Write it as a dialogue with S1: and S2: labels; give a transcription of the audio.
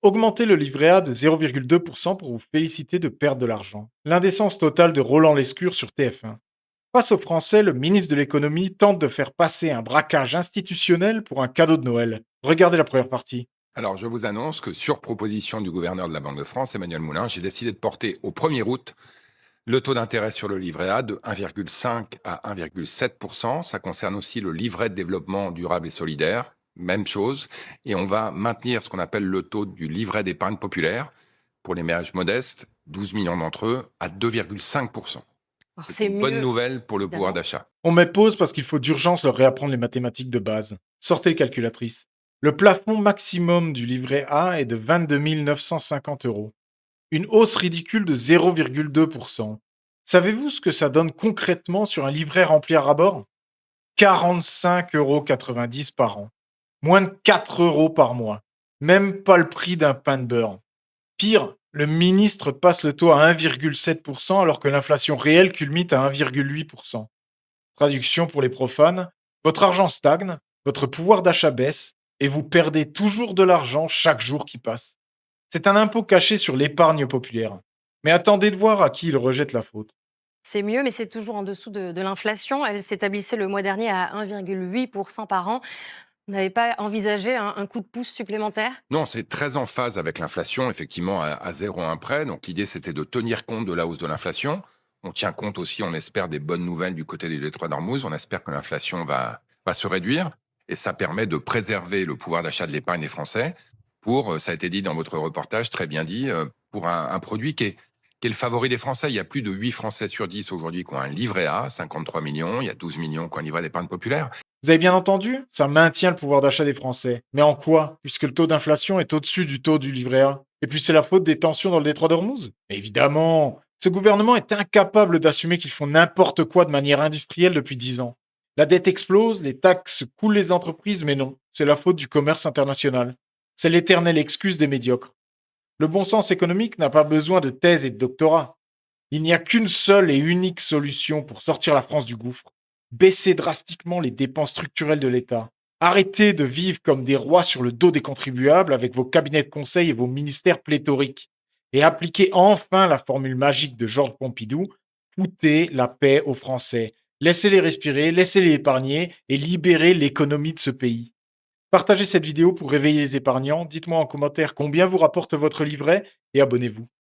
S1: Augmentez le livret A de 0,2% pour vous féliciter de perdre de l'argent. L'indécence totale de Roland Lescure sur TF1. Face aux Français, le ministre de l'économie tente de faire passer un braquage institutionnel pour un cadeau de Noël. Regardez la première partie.
S2: Alors, je vous annonce que sur proposition du gouverneur de la Banque de France, Emmanuel Moulin, j'ai décidé de porter au 1er août le taux d'intérêt sur le livret A de 1,5 à 1,7%. Ça concerne aussi le livret de développement durable et solidaire. Même chose. Et on va maintenir ce qu'on appelle le taux du livret d'épargne populaire pour les ménages modestes, 12 millions d'entre eux, à 2,5%.
S3: Alors
S2: C'est
S3: c'est
S2: une bonne
S3: mieux,
S2: nouvelle pour le pouvoir
S3: évidemment.
S2: d'achat.
S1: On met pause parce qu'il faut d'urgence leur réapprendre les mathématiques de base. Sortez les calculatrices. Le plafond maximum du livret A est de 22 950 euros. Une hausse ridicule de 0,2%. Savez-vous ce que ça donne concrètement sur un livret rempli à rabord? 45,90 € par an. Moins de 4 euros par mois. Même pas le prix d'un pain de beurre. Pire, le ministre passe le taux à 1,7% alors que l'inflation réelle culmine à 1,8%. Traduction pour les profanes, votre argent stagne, votre pouvoir d'achat baisse et vous perdez toujours de l'argent chaque jour qui passe. C'est un impôt caché sur l'épargne populaire. Mais attendez de voir à qui il rejette la faute.
S3: C'est mieux, mais c'est toujours en dessous de l'inflation. Elle s'établissait le mois dernier à 1,8% par an. Vous n'avez pas envisagé un coup de pouce supplémentaire?
S2: Non, c'est très en phase avec l'inflation, effectivement, à 0,1 près. Donc l'idée, c'était de tenir compte de la hausse de l'inflation. On tient compte aussi, on espère, des bonnes nouvelles du côté du détroit d'Ormuz. On espère que l'inflation va se réduire. Et ça permet de préserver le pouvoir d'achat de l'épargne des Français pour, ça a été dit dans votre reportage, très bien dit, pour un produit qui est le favori des Français. Il y a plus de 8 Français sur 10 aujourd'hui qui ont un livret A, 53 millions. Il y a 12 millions qui ont un livret d'épargne populaire.
S1: Vous avez bien entendu? Ça maintient le pouvoir d'achat des Français. Mais en quoi? Puisque le taux d'inflation est au-dessus du taux du livret A. Et puis c'est la faute des tensions dans le détroit d'Ormuz? Mais évidemment! Ce gouvernement est incapable d'assumer qu'ils font n'importe quoi de manière industrielle depuis 10 ans. La dette explose, les taxes coulent les entreprises, mais non, c'est la faute du commerce international. C'est l'éternelle excuse des médiocres. Le bon sens économique n'a pas besoin de thèse et de doctorat. Il n'y a qu'une seule et unique solution pour sortir la France du gouffre. Baisser drastiquement les dépenses structurelles de l'État. Arrêtez de vivre comme des rois sur le dos des contribuables avec vos cabinets de conseil et vos ministères pléthoriques. Et appliquez enfin la formule magique de Georges Pompidou. Foutez la paix aux Français. Laissez-les respirer, laissez-les épargner et libérez l'économie de ce pays. Partagez cette vidéo pour réveiller les épargnants. Dites-moi en commentaire combien vous rapporte votre livret et abonnez-vous.